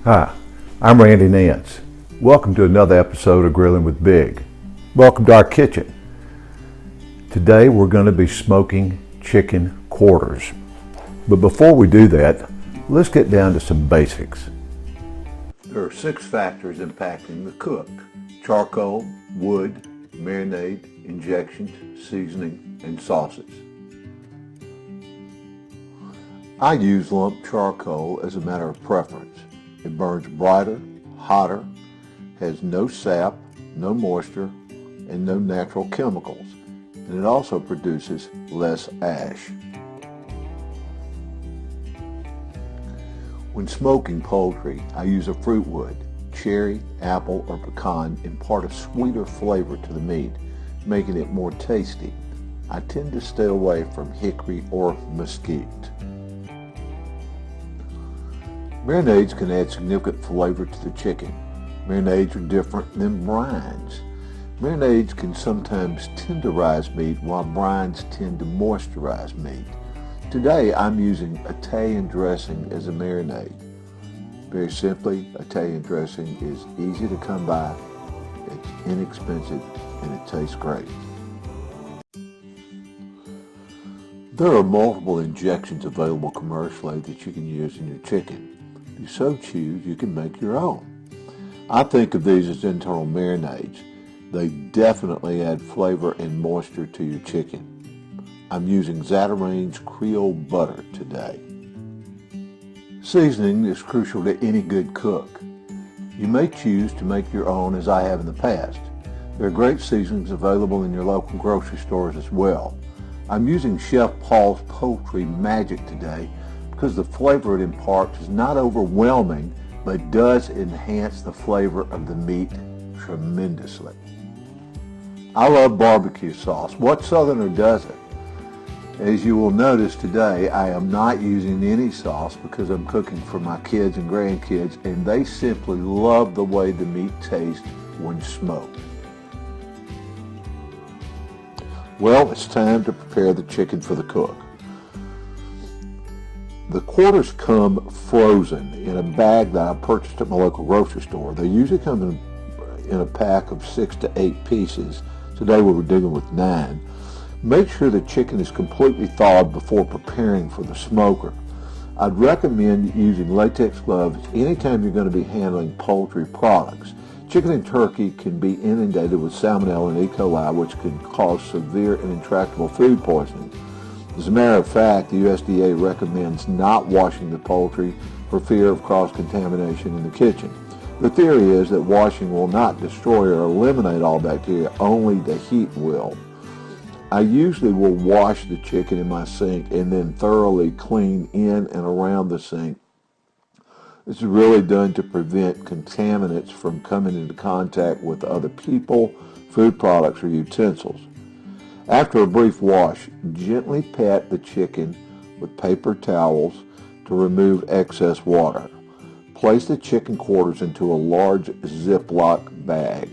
Hi, I'm Randy Nance. Welcome to another episode of Grilling with Big. Welcome to our kitchen. Today we're going to be smoking chicken quarters. But before we do that, let's get down to some basics. There are 6 factors impacting the cook: charcoal, wood, marinade, injections, seasoning, and sauces. I use lump charcoal as a matter of preference. It burns brighter, hotter, has no sap, no moisture, and no natural chemicals, and it also produces less ash. When smoking poultry, I use a fruit wood. Cherry, apple, or pecan impart a sweeter flavor to the meat, making it more tasty. I tend to stay away from hickory or mesquite. Marinades can add significant flavor to the chicken. Marinades are different than brines. Marinades can sometimes tenderize meat, while brines tend to moisturize meat. Today I'm using Italian dressing as a marinade. Very simply, Italian dressing is easy to come by, it's inexpensive, and it tastes great. There are multiple injections available commercially that you can use in your chicken. If you so choose, you can make your own. I think of these as internal marinades. They definitely add flavor and moisture to your chicken. I'm using Zatarain's Creole butter today. Seasoning is crucial to any good cook. You may choose to make your own, as I have in the past. There are great seasonings available in your local grocery stores as well. I'm using Chef Paul's Poultry Magic today because the flavor it imparts is not overwhelming, but does enhance the flavor of the meat tremendously. I love barbecue sauce. What Southerner doesn't? As you will notice today, I am not using any sauce because I'm cooking for my kids and grandkids, and they simply love the way the meat tastes when smoked. Well, it's time to prepare the chicken for the cook. The quarters come frozen in a bag that I purchased at my local grocery store. They usually come in a pack of 6 to 8 pieces. Today we were dealing with 9. Make sure the chicken is completely thawed before preparing for the smoker. I'd recommend using latex gloves anytime you're going to be handling poultry products. Chicken and turkey can be inundated with salmonella and E. coli, which can cause severe and intractable food poisoning. As a matter of fact, the USDA recommends not washing the poultry for fear of cross-contamination in the kitchen. The theory is that washing will not destroy or eliminate all bacteria, only the heat will. I usually will wash the chicken in my sink and then thoroughly clean in and around the sink. This is really done to prevent contaminants from coming into contact with other people, food products, or utensils. After a brief wash, gently pat the chicken with paper towels to remove excess water. Place the chicken quarters into a large Ziploc bag.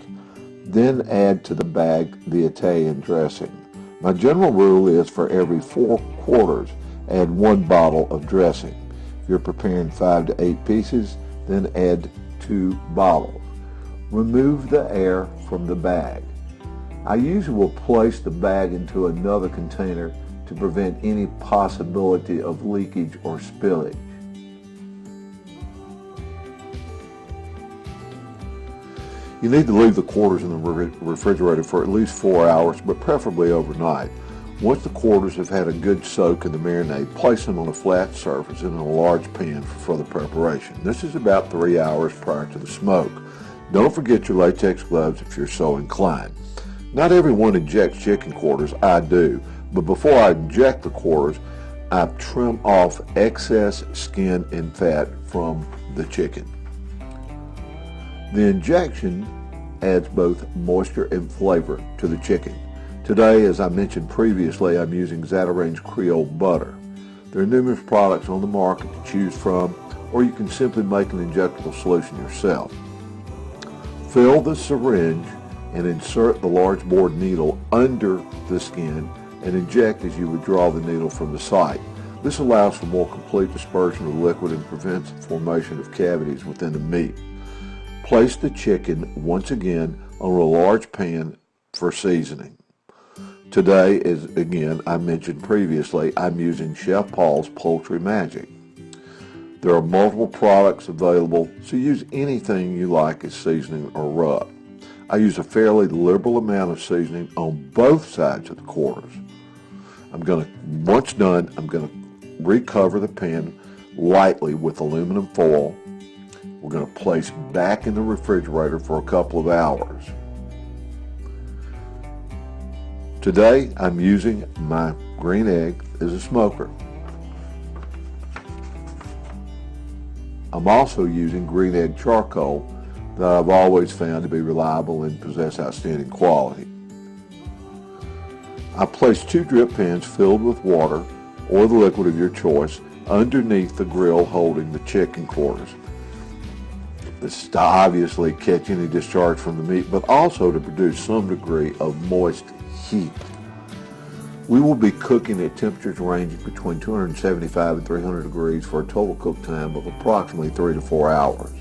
Then add to the bag the Italian dressing. My general rule is for every 4 quarters, add 1 bottle of dressing. If you're preparing 5 to 8 pieces, then add 2 bottles. Remove the air from the bag. I usually will place the bag into another container to prevent any possibility of leakage or spillage. You need to leave the quarters in the refrigerator for at least 4 hours, but preferably overnight. Once the quarters have had a good soak in the marinade, place them on a flat surface in a large pan for further preparation. This is about 3 hours prior to the smoke. Don't forget your latex gloves if you're so inclined. Not everyone injects chicken quarters. I do. But before I inject the quarters, I trim off excess skin and fat from the chicken. The injection adds both moisture and flavor to the chicken. Today, as I mentioned previously, I'm using Zatarain's Creole butter. There are numerous products on the market to choose from, or you can simply make an injectable solution yourself. Fill the syringe and insert the large bored needle under the skin and inject as you would draw the needle from the site. This allows for more complete dispersion of liquid and prevents the formation of cavities within the meat. Place the chicken once again on a large pan for seasoning. Today, as again I mentioned previously, I'm using Chef Paul's Poultry Magic. There are multiple products available, so use anything you like as seasoning or rub. I use a fairly liberal amount of seasoning on both sides of the quarters. Once done, I'm going to recover the pan lightly with aluminum foil. We're going to place back in the refrigerator for a couple of hours. Today, I'm using my green egg as a smoker. I'm also using green egg charcoal that I've always found to be reliable and possess outstanding quality. I place 2 drip pans filled with water or the liquid of your choice underneath the grill holding the chicken quarters. This is to obviously catch any discharge from the meat, but also to produce some degree of moist heat. We will be cooking at temperatures ranging between 275 and 300 degrees for a total cook time of approximately 3 to 4 hours.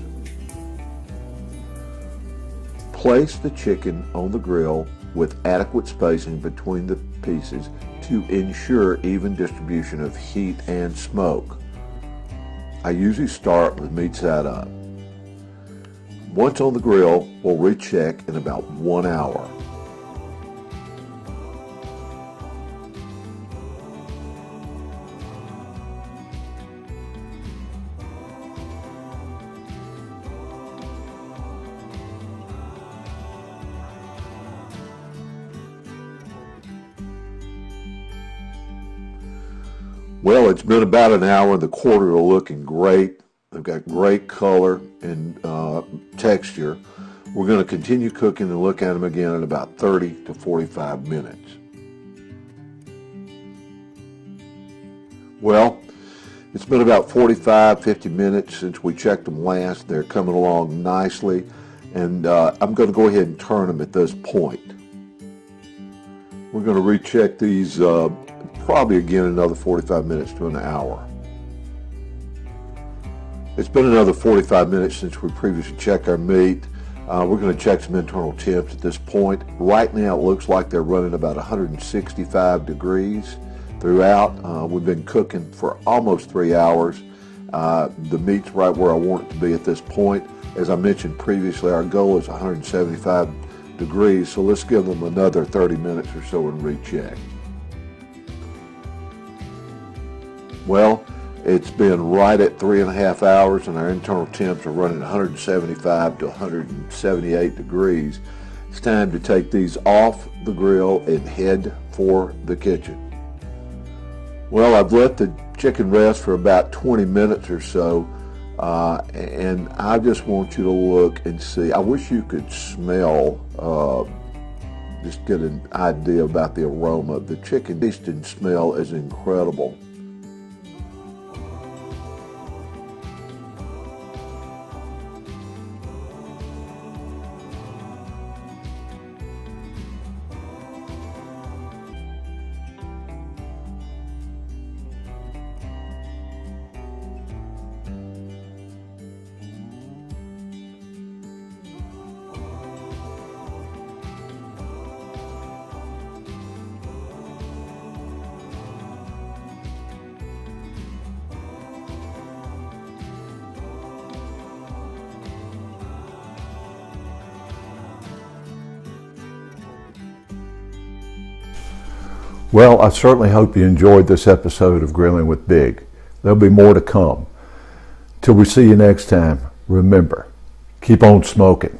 Place the chicken on the grill with adequate spacing between the pieces to ensure even distribution of heat and smoke. I usually start with meat side up. Once on the grill, we'll recheck in about 1 hour. Well, it's been about an hour and the quarters are looking great. They've got great color and texture. We're going to continue cooking and look at them again in about 30 to 45 minutes. Well, it's been about 50 minutes since we checked them last. They're coming along nicely, and I'm going to go ahead and turn them at this point. We're going to recheck these probably again another 45 minutes to an hour. It's been another 45 minutes since we previously checked our meat. We're going to check some internal temps at this point. Right now it looks like they're running about 165 degrees throughout. We've been cooking for almost 3 hours. The meat's right where I want it to be at this point. As I mentioned previously, our goal is 175 degrees, so let's give them another 30 minutes or so and recheck. Well, it's been right at 3.5 hours and our internal temps are running 175 to 178 degrees. It's time to take these off the grill and head for the kitchen. Well, I've let the chicken rest for about 20 minutes or so, and I just want you to look and see. I wish you could smell, just get an idea about the aroma. The chicken taste and smell is incredible. Well, I certainly hope you enjoyed this episode of Grilling with Big. There'll be more to come. Till we see you next time, remember, keep on smoking.